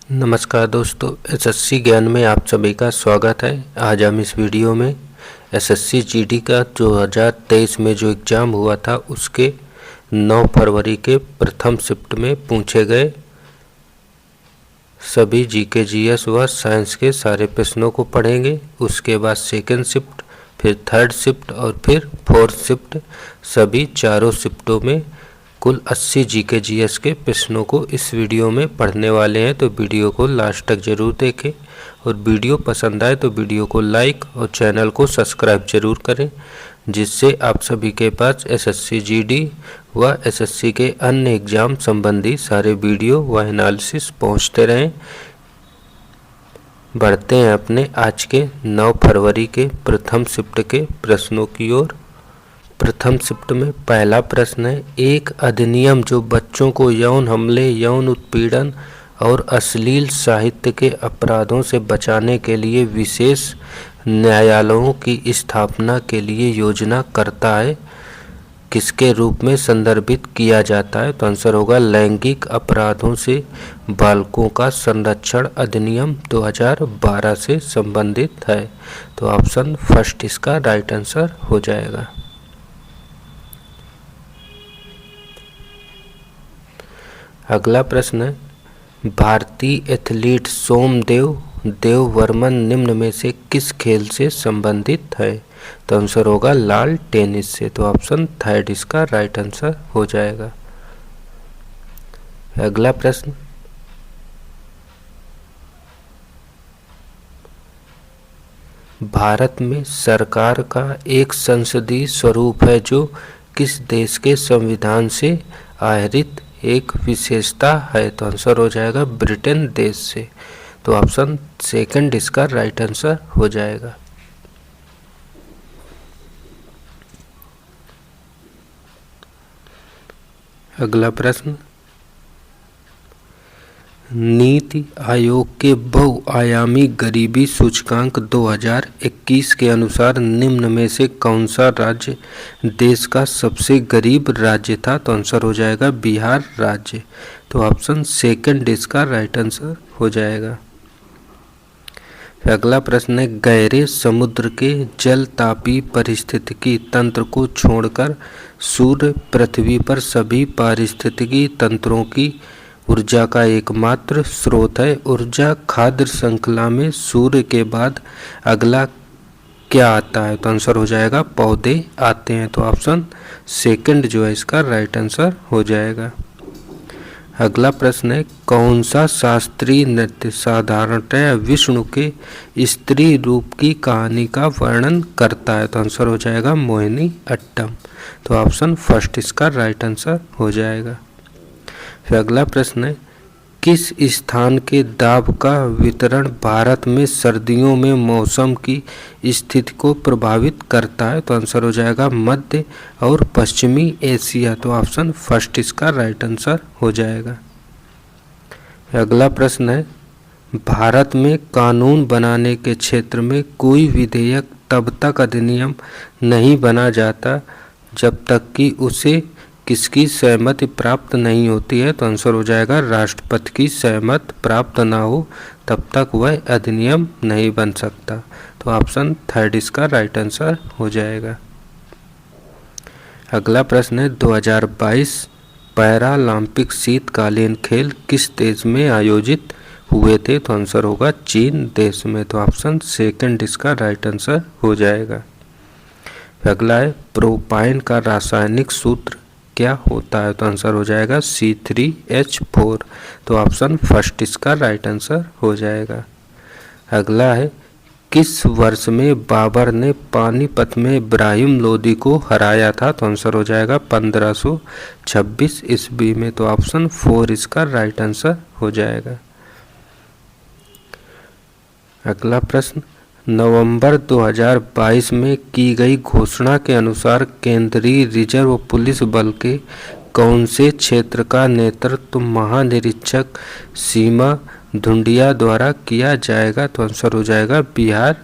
नमस्कार दोस्तों, एसएससी ज्ञान में आप सभी का स्वागत है। आज हम इस वीडियो में एसएससी जीडी का 2023 में जो एग्ज़ाम हुआ था उसके 9 फरवरी के प्रथम शिफ्ट में पूछे गए सभी जीके जीएस व साइंस के सारे प्रश्नों को पढ़ेंगे। उसके बाद सेकंड शिफ्ट, फिर थर्ड शिफ्ट और फिर फोर्थ शिफ्ट, सभी चारों शिफ्टों में कुल 80 जीके जीएस के प्रश्नों को इस वीडियो में पढ़ने वाले हैं। तो वीडियो को लास्ट तक ज़रूर देखें और वीडियो पसंद आए तो वीडियो को लाइक और चैनल को सब्सक्राइब ज़रूर करें, जिससे आप सभी के पास एसएससी जीडी व एसएससी के अन्य एग्ज़ाम संबंधी सारे वीडियो व एनालिसिस पहुंचते रहें। बढ़ते हैं अपने आज के 9 फरवरी के प्रथम शिफ्ट के प्रश्नों की ओर। प्रथम शिफ्ट में पहला प्रश्न है, एक अधिनियम जो बच्चों को यौन हमले, यौन उत्पीड़न और अश्लील साहित्य के अपराधों से बचाने के लिए विशेष न्यायालयों की स्थापना के लिए योजना करता है, किसके रूप में संदर्भित किया जाता है? तो आंसर होगा लैंगिक अपराधों से बालकों का संरक्षण अधिनियम 2012 से संबंधित है। तो ऑप्शन फर्स्ट इसका राइट आंसर हो जाएगा। अगला प्रश्न है, भारतीय एथलीट सोमदेव देववर्मन निम्न में से किस खेल से संबंधित है? तो आंसर होगा लाल टेनिस से। तो ऑप्शन थर्ड इसका राइट आंसर हो जाएगा। अगला प्रश्न, भारत में सरकार का एक संसदीय स्वरूप है जो किस देश के संविधान से आहरित एक विशेषता है? तो आंसर हो जाएगा ब्रिटेन देश से। तो ऑप्शन सेकंड इसका राइट आंसर हो जाएगा। अगला प्रश्न, नीति आयोग के बहुआयामी गरीबी सूचकांक 2021 के अनुसार निम्न में से कौन सा राज्य देश का सबसे गरीब राज्य था? तो आंसर हो जाएगा बिहार राज्य। तो ऑप्शन सेकंड इसका राइट आंसर हो जाएगा। अगला प्रश्न है, गहरे समुद्र के जल तापीय पारिस्थितिकी तंत्र को छोड़कर सूर्य पृथ्वी पर सभी पारिस्थितिकी तंत्रों की ऊर्जा का एकमात्र स्रोत है। ऊर्जा खाद्य श्रृंखला में सूर्य के बाद अगला क्या आता है? तो आंसर हो जाएगा पौधे आते हैं। तो ऑप्शन सेकंड जो है इसका राइट आंसर हो जाएगा। अगला प्रश्न है, कौन सा शास्त्रीय नृत्य साधारणतः विष्णु के स्त्री रूप की कहानी का वर्णन करता है? तो आंसर हो जाएगा मोहिनी अट्टम। तो ऑप्शन फर्स्ट इसका राइट आंसर हो जाएगा। फिर अगला प्रश्न है, किस स्थान के दाब का वितरण भारत में सर्दियों में मौसम की स्थिति को प्रभावित करता है? तो आंसर हो जाएगा मध्य और पश्चिमी एशिया। तो ऑप्शन फर्स्ट इसका राइट आंसर हो जाएगा। अगला प्रश्न है, भारत में कानून बनाने के क्षेत्र में कोई विधेयक तब तक अधिनियम नहीं बना जाता जब तक कि उसे किसकी सहमति प्राप्त नहीं होती है? तो आंसर हो जाएगा राष्ट्रपति की सहमति प्राप्त ना हो तब तक वह अधिनियम नहीं बन सकता। तो ऑप्शन थर्ड इसका राइट आंसर हो जाएगा। अगला प्रश्न है, 2022 पैरालंपिक शीतकालीन खेल किस देश में आयोजित हुए थे? तो आंसर होगा चीन देश में। तो ऑप्शन सेकंड इसका राइट आंसर हो जाएगा। अगला है, प्रोपाइन का रासायनिक सूत्र क्या होता है? तो आंसर हो जाएगा C3H4। तो ऑप्शन फर्स्ट इसका राइट आंसर हो जाएगा। अगला है, किस वर्ष में बाबर ने पानीपत में इब्राहिम लोदी को हराया था? तो आंसर हो जाएगा 1526 ईस्वी में। तो ऑप्शन फोर इसका राइट आंसर हो जाएगा। अगला प्रश्न, नवंबर 2022 में की गई घोषणा के अनुसार केंद्रीय रिजर्व पुलिस बल के कौन से क्षेत्र का नेतृत्व महानिरीक्षक सीमा धुंडिया द्वारा किया जाएगा? तो आंसर हो जाएगा बिहार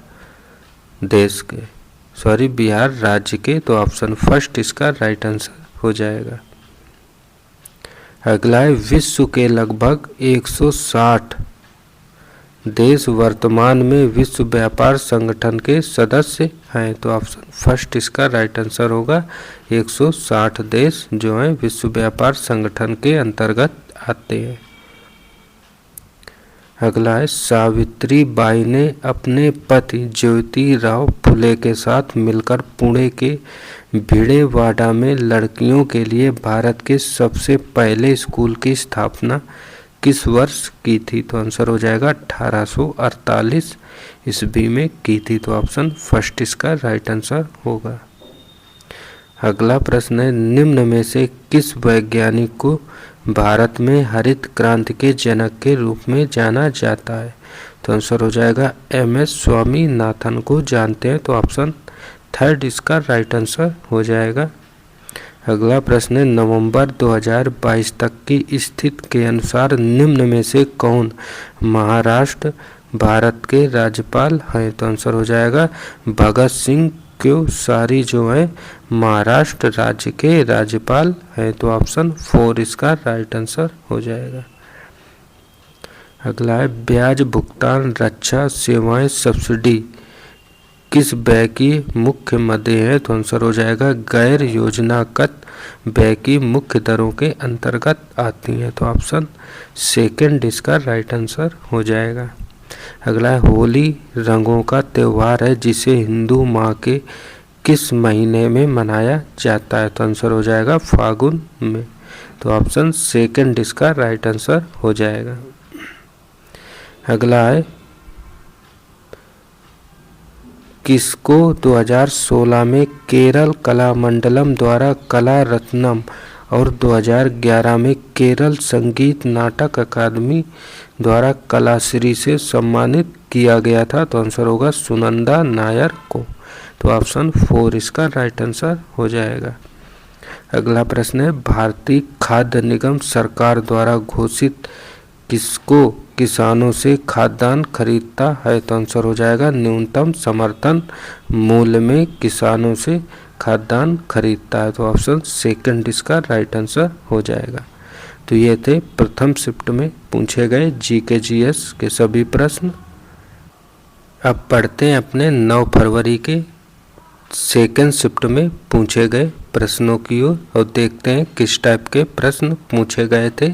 राज्य के। तो ऑप्शन फर्स्ट इसका राइट आंसर हो जाएगा। अगला है, विश्व के लगभग 160 देश वर्तमान में विश्व व्यापार संगठन के सदस्य हैं? तो ऑप्शन फर्स्ट इसका राइट आंसर होगा। 160 देश जो हैं विश्व व्यापार संगठन के अंतर्गत आते हैं। अगला है, सावित्री बाई ने अपने पति ज्योतिराव फुले के साथ मिलकर पुणे के भिड़ेवाड़ा में लड़कियों के लिए भारत के सबसे पहले स्कूल की स्थापना किस वर्ष की थी? तो आंसर हो जाएगा 1848 ईस्वी में की थी। तो ऑप्शन फर्स्ट इसका राइट आंसर होगा। अगला प्रश्न है, निम्न में से किस वैज्ञानिक को भारत में हरित क्रांति के जनक के रूप में जाना जाता है? तो आंसर हो जाएगा MS स्वामीनाथन को जानते हैं। तो ऑप्शन थर्ड इसका राइट आंसर हो जाएगा। अगला प्रश्न है, नवंबर 2022 तक की स्थिति के अनुसार निम्न में से कौन महाराष्ट्र भारत के राज्यपाल हैं? तो आंसर हो जाएगा भगत सिंह कोश्यारी जो है महाराष्ट्र राज्य के राज्यपाल हैं। तो ऑप्शन 4 इसका राइट आंसर हो जाएगा। अगला है, ब्याज भुगतान रक्षा सेवाएं सब्सिडी किस व्यय की मुख्य मदें है? तो आंसर हो जाएगा गैर योजनागत व्यय की मुख्य दरों के अंतर्गत आती हैं। तो ऑप्शन सेकंड इसका राइट आंसर हो जाएगा। अगला है, होली रंगों का त्यौहार है जिसे हिंदू माह के किस महीने में मनाया जाता है? तो आंसर हो जाएगा फागुन में। तो ऑप्शन सेकंड इसका राइट आंसर हो जाएगा। अगला है, किसको 2016 में केरल कला मंडलम द्वारा कला रत्नम और 2011 में केरल संगीत नाटक अकादमी द्वारा कलाश्री से सम्मानित किया गया था? तो आंसर होगा सुनंदा नायर को। तो ऑप्शन 4 इसका राइट आंसर हो जाएगा। अगला प्रश्न है, भारतीय खाद्य निगम सरकार द्वारा घोषित किसको किसानों से खाद्यान्न खरीदता है? तो आंसर हो जाएगा न्यूनतम समर्थन मूल्य में किसानों से खाद्यान्न खरीदता है। तो ऑप्शन सेकंड इसका राइट आंसर हो जाएगा। तो ये थे प्रथम शिफ्ट में पूछे गए GK GS के सभी प्रश्न। अब पढ़ते हैं अपने 9 फरवरी के सेकंड शिफ्ट में पूछे गए प्रश्नों की ओर और देखते हैं किस टाइप के प्रश्न पूछे गए थे।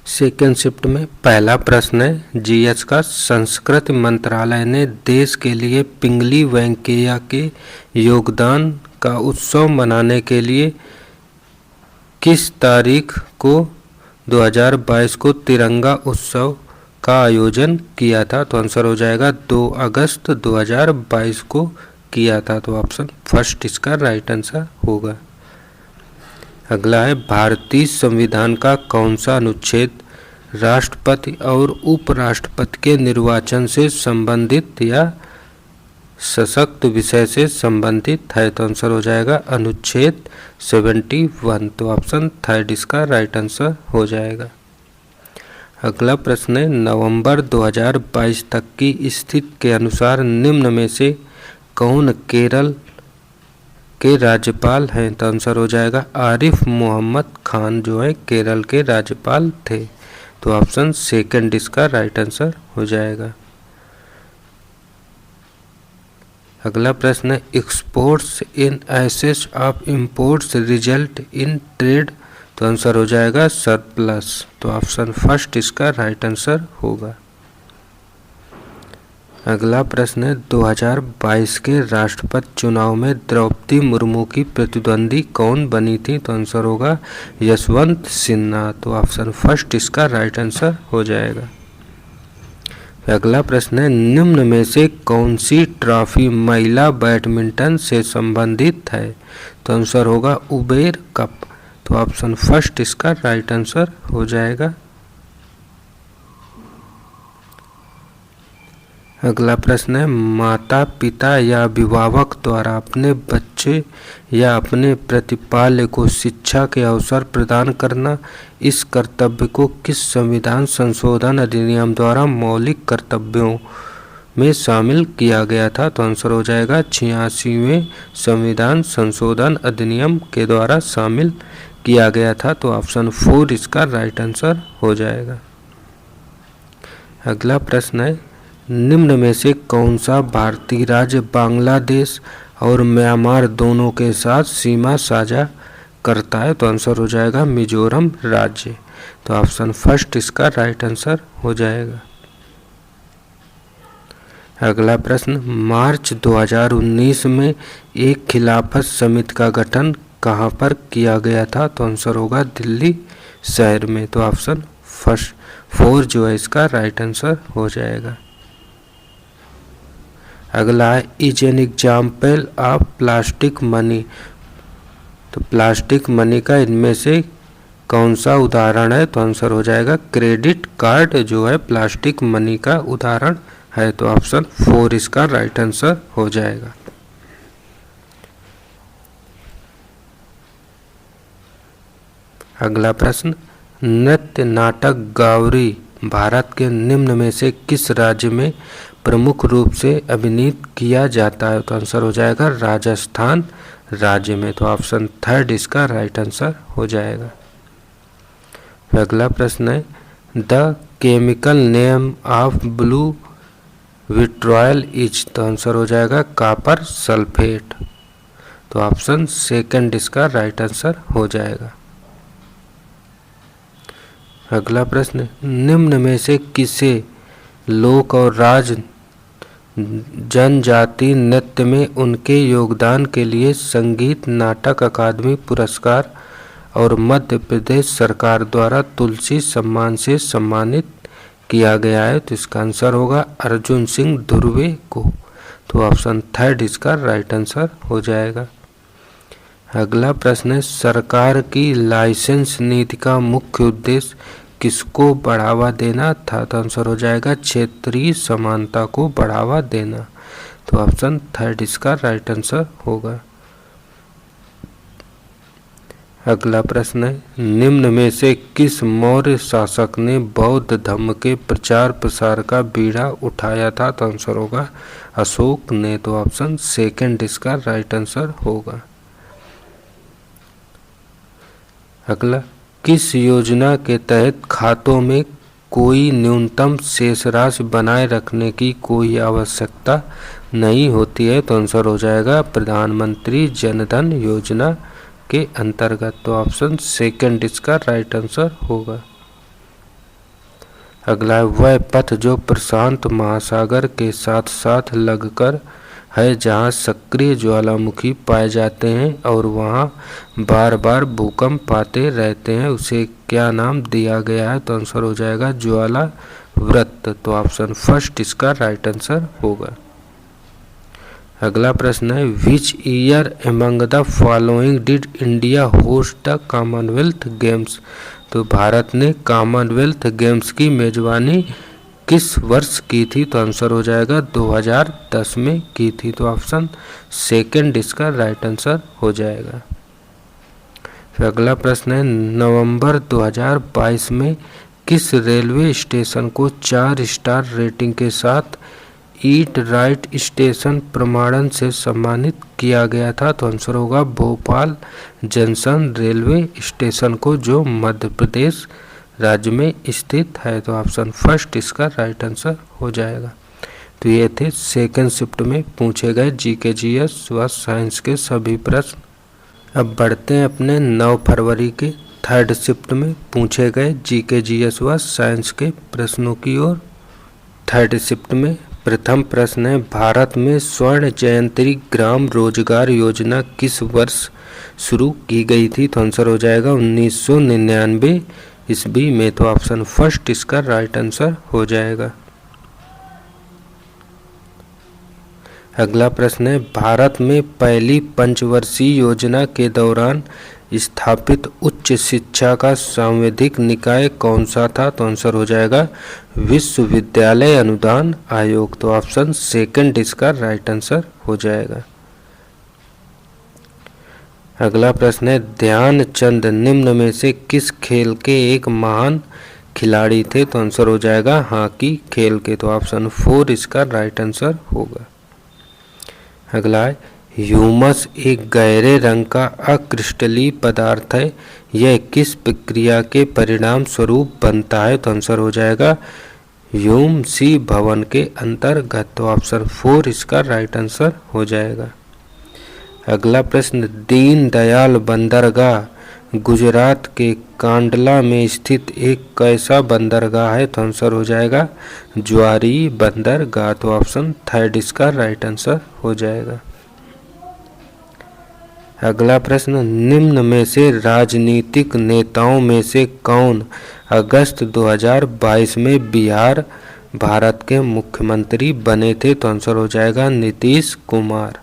सेकंड शिफ्ट में पहला प्रश्न है, GS का संस्कृति मंत्रालय ने देश के लिए पिंगली वेंकैया के योगदान का उत्सव मनाने के लिए किस तारीख को 2022 को तिरंगा उत्सव का आयोजन किया था? तो आंसर हो जाएगा 2 अगस्त 2022 को किया था। तो ऑप्शन फर्स्ट इसका राइट आंसर होगा। अगला है, भारतीय संविधान का कौन सा अनुच्छेद राष्ट्रपति और उपराष्ट्रपति के निर्वाचन से संबंधित या सशक्त विषय से संबंधित है? तो आंसर हो जाएगा अनुच्छेद 71। तो ऑप्शन थर्ड इसका राइट आंसर हो जाएगा। अगला प्रश्न है, नवंबर 2022 तक की स्थिति के अनुसार निम्न में से कौन केरल के राज्यपाल हैं? तो आंसर हो जाएगा आरिफ मोहम्मद खान जो है केरल के राज्यपाल थे। तो ऑप्शन सेकंड इसका राइट आंसर हो जाएगा। अगला प्रश्न है, exports in excess of imports result in trade? तो आंसर हो जाएगा सरप्लस। तो ऑप्शन फर्स्ट इसका राइट आंसर होगा। अगला प्रश्न है, 2022 के राष्ट्रपति चुनाव में द्रौपदी मुर्मू की प्रतिद्वंदी कौन बनी थी? तो आंसर होगा यशवंत सिन्हा। तो ऑप्शन फर्स्ट इसका राइट आंसर हो जाएगा। अगला प्रश्न है, निम्न में से कौन सी ट्रॉफी महिला बैडमिंटन से संबंधित है? तो आंसर होगा उबेर कप। तो ऑप्शन फर्स्ट इसका राइट आंसर हो जाएगा। अगला प्रश्न है, माता पिता या अभिभावक द्वारा अपने बच्चे या अपने प्रतिपाल्य को शिक्षा के अवसर प्रदान करना, इस कर्तव्य को किस संविधान संशोधन अधिनियम द्वारा मौलिक कर्तव्यों में शामिल किया गया था? तो आंसर हो जाएगा 86वें संविधान संशोधन अधिनियम के द्वारा शामिल किया गया था। तो ऑप्शन 4 इसका राइट आंसर हो जाएगा। अगला प्रश्न है, निम्न में से कौन सा भारतीय राज्य बांग्लादेश और म्यांमार दोनों के साथ सीमा साझा करता है? तो आंसर हो जाएगा मिजोरम राज्य। तो ऑप्शन फर्स्ट इसका राइट आंसर हो जाएगा। अगला प्रश्न, मार्च 2019 में एक खिलाफत समिति का गठन कहाँ पर किया गया था? तो आंसर होगा दिल्ली शहर में। तो ऑप्शन फर्स्ट 4 जो है इसका राइट आंसर हो जाएगा। अगला है, is an example of plastic money. तो प्लास्टिक मनी का इनमें से कौन सा उदाहरण है? तो आंसर हो जाएगा क्रेडिट कार्ड जो है प्लास्टिक मनी का उदाहरण है। तो ऑप्शन 4 इसका राइट आंसर हो जाएगा। अगला प्रश्न, नृत्य नाटक गावरी भारत के निम्न में से किस राज्य में प्रमुख रूप से अभिनीत किया जाता है? तो आंसर हो जाएगा राजस्थान राज्य में। तो ऑप्शन थर्ड इसका राइट आंसर हो जाएगा। अगला प्रश्न है, the chemical name of blue vitriol is. तो आंसर हो जाएगा कॉपर सल्फेट। तो ऑप्शन सेकंड इसका राइट आंसर हो जाएगा। अगला प्रश्न, निम्न में से किसे लोक और राज जनजाति नृत्य में उनके योगदान के लिए संगीत नाटक अकादमी पुरस्कार और मध्य प्रदेश सरकार द्वारा तुलसी सम्मान से सम्मानित किया गया है? तो इसका आंसर होगा अर्जुन सिंह धुर्वे को। तो ऑप्शन थर्ड इसका राइट आंसर हो जाएगा। अगला प्रश्न है, सरकार की लाइसेंस नीति का मुख्य उद्देश्य किसको बढ़ावा देना था? तो आंसर हो जाएगा क्षेत्रीय समानता को बढ़ावा देना। तो ऑप्शन थर्ड इसका राइट आंसर होगा। अगला प्रश्न है, निम्न में से किस मौर्य शासक ने बौद्ध धर्म के प्रचार प्रसार का बीड़ा उठाया था? तो आंसर होगा अशोक ने। तो ऑप्शन सेकंड इसका राइट आंसर होगा। अगला, किस योजना के तहत खातों में कोई न्यूनतम शेष राशि बनाए रखने की कोई आवश्यकता नहीं होती है? तो आंसर हो जाएगा प्रधानमंत्री जनधन योजना के अंतर्गत। तो ऑप्शन सेकंड इसका राइट आंसर होगा। अगला, वह पथ जो प्रशांत महासागर के साथ साथ लगकर है जहां सक्रिय ज्वालामुखी पाए जाते हैं और वहां बार बार भूकंप आते रहते हैं, उसे क्या नाम दिया गया है? तो आंसर हो जाएगा ज्वाला वृत्त। तो ऑप्शन फर्स्ट इसका राइट आंसर होगा। अगला प्रश्न है, which year among the following did India host the Commonwealth games. तो भारत ने कॉमनवेल्थ गेम्स की मेजबानी किस वर्ष की थी? तो आंसर हो जाएगा 2010 में की थी। तो ऑप्शन सेकंड इसका राइट आंसर हो जाएगा। फिर अगला प्रश्न है, नवंबर 2022 में किस रेलवे स्टेशन को 4 स्टार रेटिंग के साथ ईट राइट स्टेशन प्रमाणन से सम्मानित किया गया था? तो आंसर होगा भोपाल जंक्शन रेलवे स्टेशन को, जो मध्य प्रदेश राज्य में स्थित है। तो ऑप्शन फर्स्ट इसका राइट आंसर हो जाएगा। तो ये थे सेकंड शिफ्ट में पूछे गए जीके जीएस व साइंस के सभी प्रश्न। अब बढ़ते हैं अपने 9 फरवरी के थर्ड शिफ्ट में पूछे गए जीके जीएस व साइंस के प्रश्नों की ओर। थर्ड शिफ्ट में प्रथम प्रश्न है, भारत में स्वर्ण जयंती ग्राम रोजगार योजना किस वर्ष शुरू की गई थी? तो आंसर हो जाएगा 1999 ईस्वी में। तो ऑप्शन फर्स्ट इसका राइट आंसर हो जाएगा। अगला प्रश्न है, भारत में पहली पंचवर्षीय योजना के दौरान स्थापित उच्च शिक्षा का सांविधिक निकाय कौन सा था? तो आंसर हो जाएगा विश्वविद्यालय अनुदान आयोग। तो ऑप्शन सेकंड इसका राइट आंसर हो जाएगा। अगला प्रश्न है, ध्यानचंद निम्न में से किस खेल के एक महान खिलाड़ी थे? तो आंसर हो जाएगा हॉकी खेल के। तो ऑप्शन 4 इसका राइट आंसर होगा। अगला है, ह्यूमस एक गहरे रंग का अक्रिस्टलीय पदार्थ है, यह किस प्रक्रिया के परिणाम स्वरूप बनता है? तो आंसर हो जाएगा व्योमसी भवन के अंतर्गत। तो ऑप्शन 4 इसका राइट आंसर हो जाएगा। अगला प्रश्न, दीन दयाल बंदरगाह गुजरात के कांडला में स्थित एक कैसा बंदरगाह है? तो आंसर हो जाएगा ज्वारी बंदरगाह। तो ऑप्शन 3 इसका राइट आंसर हो जाएगा। अगला प्रश्न, निम्न में से राजनीतिक नेताओं में से कौन अगस्त 2022 में बिहार भारत के मुख्यमंत्री बने थे? तो आंसर हो जाएगा नीतीश कुमार।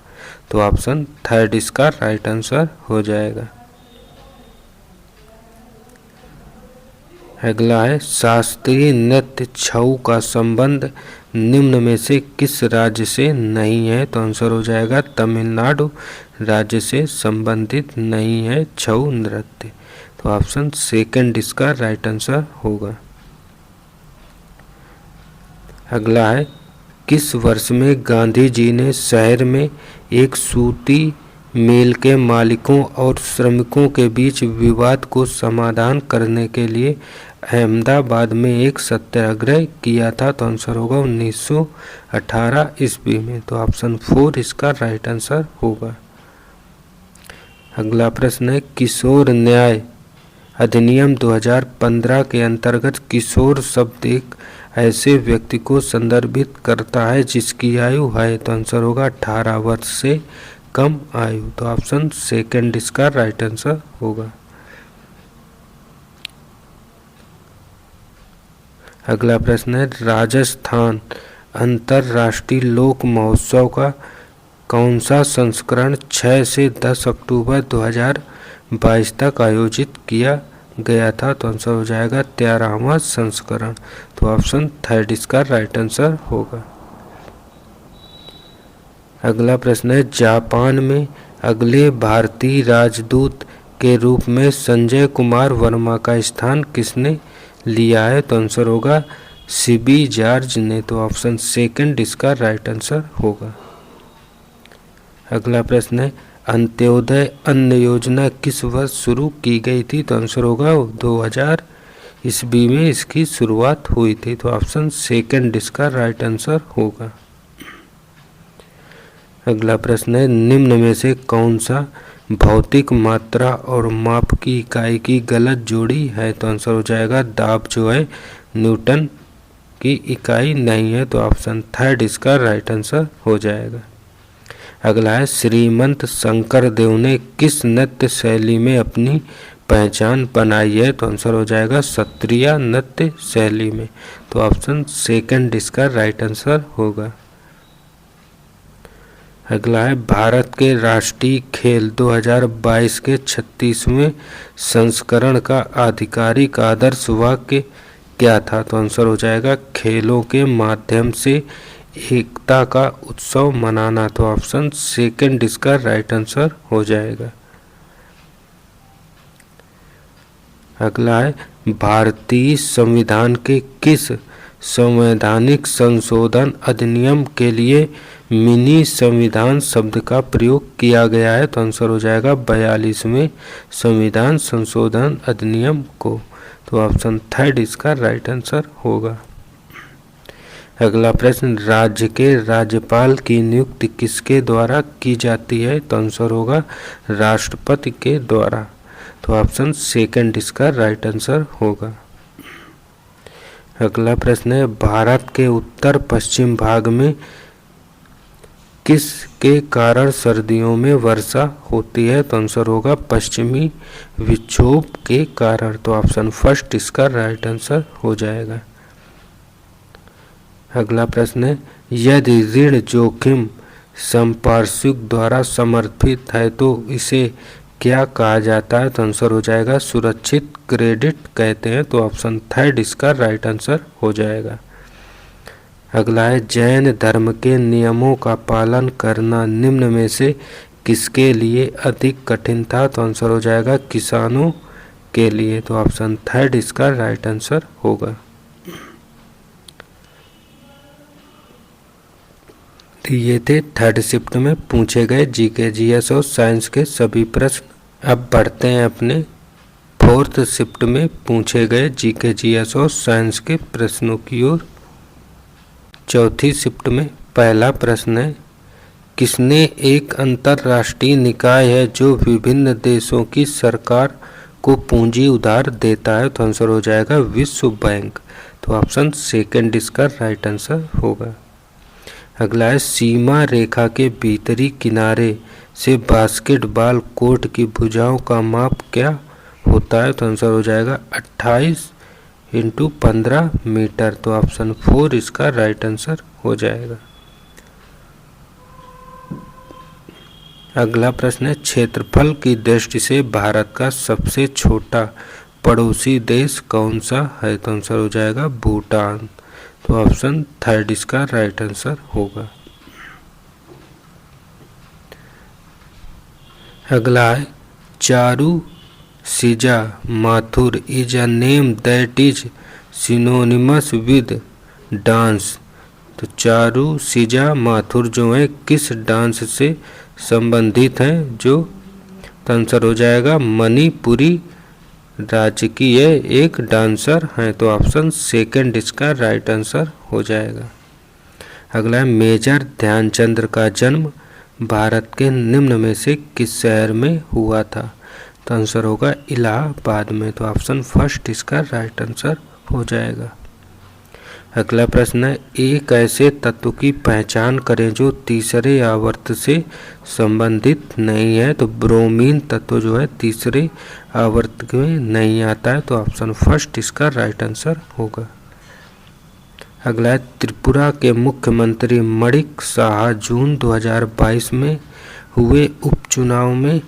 तो ऑप्शन 3 इसका राइट आंसर हो जाएगा। अगला है, शास्त्रीय नृत्य छऊ का संबंध निम्न में से किस राज्य से नहीं है? तो आंसर हो जाएगा तमिलनाडु राज्य से संबंधित नहीं है छऊ नृत्य। तो ऑप्शन 2 इसका राइट आंसर होगा। अगला है, किस वर्ष में गांधी जी ने शहर में एक सूती मिल के मालिकों और श्रमिकों के बीच विवाद को समाधान करने के लिए अहमदाबाद में एक सत्याग्रह किया था? तो आंसर होगा 1918 ईस्वी में। तो ऑप्शन 4 इसका राइट आंसर होगा। अगला प्रश्न है, किशोर न्याय अधिनियम 2015 के अंतर्गत किशोर शब्द एक ऐसे व्यक्ति को संदर्भित करता है जिसकी आयु है? तो आंसर होगा 18 वर्ष से कम आयु। तो ऑप्शन 2 इसका राइट आंसर होगा। अगला प्रश्न है, राजस्थान अंतर्राष्ट्रीय लोक महोत्सव का कौन सा संस्करण 6 से 10 अक्टूबर 2022 तक आयोजित किया गया था? तो आंसर हो जाएगा 13वां संस्करण। तो ऑप्शन 3 इसका राइट आंसर होगा। अगला प्रश्न है, जापान में अगले भारतीय राजदूत के रूप में संजय कुमार वर्मा का स्थान किसने लिया है? तो आंसर होगा सीबी जॉर्ज ने। तो ऑप्शन 2 इसका राइट आंसर होगा। अगला प्रश्न है, अंत्योदय अन्न योजना किस वर्ष शुरू की गई थी? तो आंसर होगा 2000 ईस्वी में इसकी शुरुआत हुई थी। तो ऑप्शन 2 इसका राइट आंसर होगा। अगला प्रश्न है, निम्न में से कौन सा भौतिक मात्रा और माप की इकाई की गलत जोड़ी है? तो आंसर हो जाएगा दाब जो है न्यूटन की इकाई नहीं है। तो ऑप्शन 3 इसका राइट आंसर हो जाएगा। अगला है, श्रीमंत शंकरदेव ने किस नृत्य शैली में अपनी पहचान बनाई है? तो आंसर हो जाएगा सत्रिया नृत्य शैली में। तो ऑप्शन 2 इसका राइट आंसर होगा। अगला है, भारत के राष्ट्रीय खेल 2022 के 36वें संस्करण का आधिकारिक आदर्श वाक्य क्या था? तो आंसर हो जाएगा खेलों के माध्यम से एकता का उत्सव मनाना। तो ऑप्शन 2 इसका राइट आंसर हो जाएगा। अगला है, भारतीय संविधान के किस संवैधानिक संशोधन अधिनियम के लिए मिनी संविधान शब्द का प्रयोग किया गया है? तो आंसर हो जाएगा 42वें संविधान संशोधन अधिनियम को। तो ऑप्शन 3 इसका राइट आंसर होगा। अगला प्रश्न, राज्य के राज्यपाल की नियुक्ति किसके द्वारा की जाती है? तो आंसर होगा राष्ट्रपति के द्वारा। तो ऑप्शन 2 इसका राइट आंसर होगा। अगला प्रश्न है, भारत के उत्तर पश्चिम भाग में किस के कारण सर्दियों में वर्षा होती है? तो आंसर होगा पश्चिमी विक्षोभ के कारण। तो ऑप्शन 1 इसका राइट आंसर हो जाएगा। अगला प्रश्न है, यदि ऋण जोखिम संपार्श्विक द्वारा समर्थित है तो इसे क्या कहा जाता है? तो आंसर हो जाएगा सुरक्षित क्रेडिट कहते हैं। तो ऑप्शन 3 इसका राइट आंसर हो जाएगा। अगला है, जैन धर्म के नियमों का पालन करना निम्न में से किसके लिए अधिक कठिन था? तो आंसर हो जाएगा किसानों के लिए। तो ऑप्शन 3 इसका राइट आंसर होगा। तो ये थे 3rd शिफ्ट में पूछे गए जीके जीएस और साइंस के सभी प्रश्न। अब बढ़ते हैं अपने 4th शिफ्ट में पूछे गए जीके जीएस और साइंस के प्रश्नों की ओर। चौथी शिफ्ट में पहला प्रश्न है, किसने एक अंतर्राष्ट्रीय निकाय है जो विभिन्न देशों की सरकार को पूंजी उधार देता है? तो आंसर हो जाएगा विश्व बैंक। तो ऑप्शन सेकंड इसका राइट आंसर होगा। अगला है, सीमा रेखा के भीतरी किनारे से बास्केटबॉल कोर्ट की भुजाओं का माप क्या होता है? तो आंसर हो जाएगा 28 × 15 मीटर। तो ऑप्शन 4 इसका राइट आंसर हो जाएगा। अगला प्रश्न है, क्षेत्रफल की दृष्टि से भारत का सबसे छोटा पड़ोसी देश कौन सा है? तो आंसर हो जाएगा भूटान। तो ऑप्शन थर्ड इसका राइट आंसर होगा। अगला है, Charu Sija Mathur is a name that is synonymous with dance. तो चारू सीजा माथुर जो है किस डांस से संबंधित हैं? जो तो आंसर हो जाएगा मणिपुरी राज्य की ये एक डांसर हैं। तो ऑप्शन सेकंड इसका राइट आंसर हो जाएगा। अगला है, मेजर ध्यानचंद का जन्म भारत के निम्न में से किस शहर में हुआ था? तो आंसर होगा इलाहाबाद में। तो ऑप्शन फर्स्ट इसका राइट आंसर हो जाएगा। अगला प्रश्न है, एक ऐसे तत्व की पहचान करें जो तीसरे आवर्त से संबंधित नहीं है। तो ब्रोमीन तत्व जो है तीसरे आवर्त में नहीं आता है। तो ऑप्शन फर्स्ट इसका राइट आंसर होगा। अगला है, त्रिपुरा के मुख्यमंत्री मणिक साहा जून 2022 में हुए उपचुनाव में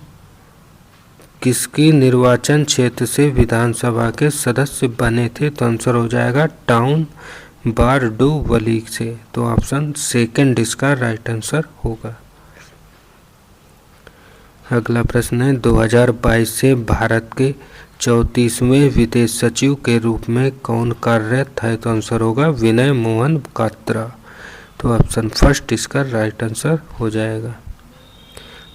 किसकी निर्वाचन क्षेत्र से विधानसभा के सदस्य बने थे? तो आंसर हो जाएगा टाउन बारडोवली से। तो ऑप्शन सेकंड इसका राइट आंसर होगा। अगला प्रश्न है, 2022 से भारत के 34वें विदेश सचिव के रूप में कौन कार्यरत है? तो आंसर होगा विनय मोहन क्वात्रा। तो ऑप्शन फर्स्ट इसका राइट आंसर हो जाएगा।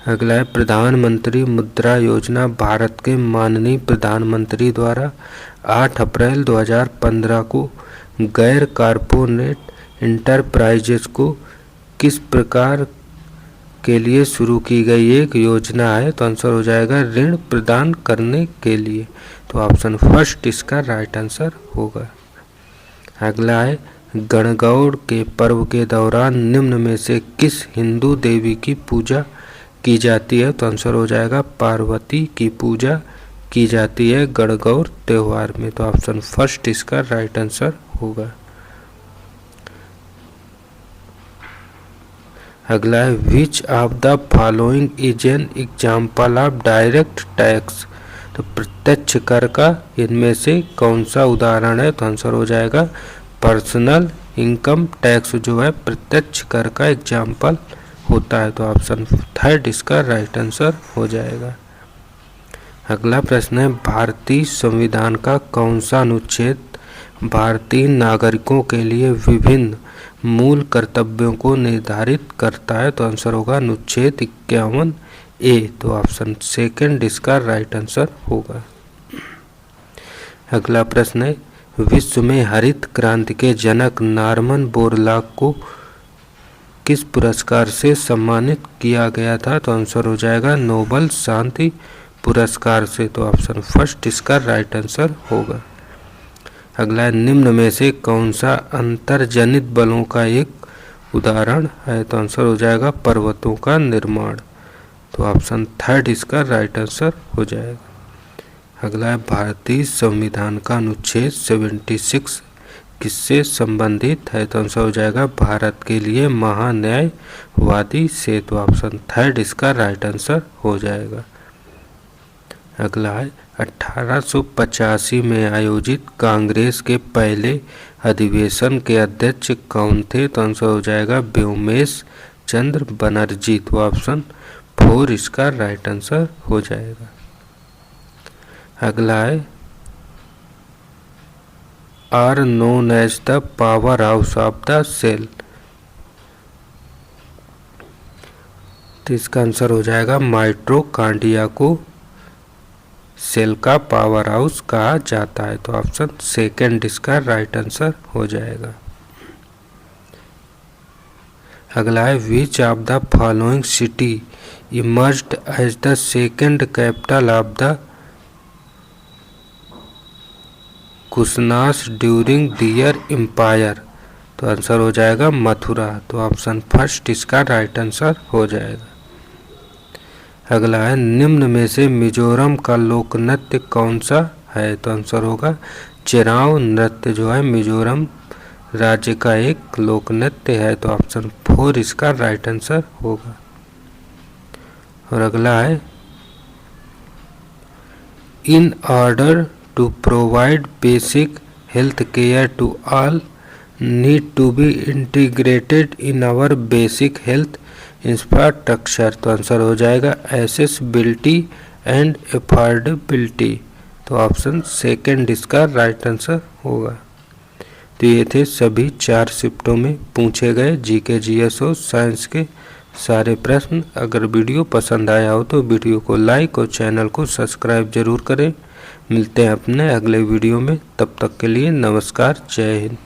अगला है, प्रधानमंत्री मुद्रा योजना भारत के माननीय प्रधानमंत्री द्वारा 8 अप्रैल 2015 को गैर कारपोरेट इंटरप्राइजेज को किस प्रकार के लिए शुरू की गई एक योजना है? तो आंसर हो जाएगा ऋण प्रदान करने के लिए। तो ऑप्शन फर्स्ट इसका राइट आंसर होगा। अगला है, गणगौर के पर्व के दौरान निम्न में से किस हिंदू देवी की पूजा की जाती है? तो आंसर हो जाएगा पार्वती की पूजा की जाती है गणगौर त्योहार में। तो ऑप्शन फर्स्ट इसका राइट आंसर होगा। अगला है, which of the following is an example of direct tax. तो प्रत्यक्ष कर का इनमें से कौन सा उदाहरण है? तो आंसर हो जाएगा पर्सनल इनकम टैक्स जो है प्रत्यक्ष कर का एग्जाम्पल होता है। तो ऑप्शन थर्ड इसका राइट आंसर हो जाएगा। अगला प्रश्न है, भारतीय संविधान का कौन सा अनुच्छेद भारतीय नागरिकों के लिए विभिन्न मूल कर्तव्यों को निर्धारित करता है? तो आंसर होगा अनुच्छेद 51A। तो ऑप्शन सेकंड इसका राइट आंसर होगा। अगला प्रश्न है, विश्व में हरित क्रांति के जनक नॉर्मन बोरलॉग को किस पुरस्कार से सम्मानित किया गया था? तो आंसर हो जाएगा नोबल शांति पुरस्कार से। तो ऑप्शन फर्स्ट इसका राइट आंसर होगा। अगला, निम्न में से कौन सा अंतर्जनित बलों का एक उदाहरण है? तो आंसर हो जाएगा पर्वतों का निर्माण। तो ऑप्शन थर्ड इसका राइट आंसर हो जाएगा। अगला है, भारतीय संविधान का अनुच्छेद 76 किससे संबंधित है? तो आंसर हो जाएगा भारत के लिए महान्यायवादी से। तो ऑप्शन थर्ड इसका राइट आंसर हो जाएगा। अगला है, 1885 में आयोजित कांग्रेस के पहले अधिवेशन के अध्यक्ष कौन थे? तो आंसर हो जाएगा व्योमेश चंद्र बनर्जी। तो ऑप्शन 4 इसका राइट आंसर हो जाएगा। अगला है, are known as the power house of the cell. तो इसका आंसर हो जाएगा माइटोकॉन्ड्रिया को सेल का पावर हाउस कहा जाता है। तो ऑप्शन सेकंड इसका राइट आंसर हो जाएगा। अगला है which of the following city emerged as the second capital of the Kushanas during their empire. तो आंसर हो जाएगा मथुरा। तो ऑप्शन फर्स्ट इसका राइट आंसर हो जाएगा। अगला है निम्न में से मिजोरम का लोक नृत्य कौन सा है। तो आंसर होगा चिराव नृत्य जो है मिजोरम राज्य का एक लोक नृत्य है। तो ऑप्शन 4 इसका राइट आंसर होगा। और अगला है in order to provide basic health care to all need to be integrated in our basic health infrastructure. तो आंसर हो जाएगा एसेसिबिलिटी एंड अफोर्डेबिलिटी। तो ऑप्शन सेकंड इसका राइट आंसर होगा। तो ये थे सभी 4 शिफ्टों में पूछे गए जीके जीएस और साइंस के सारे प्रश्न। अगर वीडियो पसंद आया हो तो वीडियो को लाइक और चैनल को सब्सक्राइब जरूर करें। मिलते हैं अपने अगले वीडियो में, तब तक के लिए नमस्कार, जय हिंद।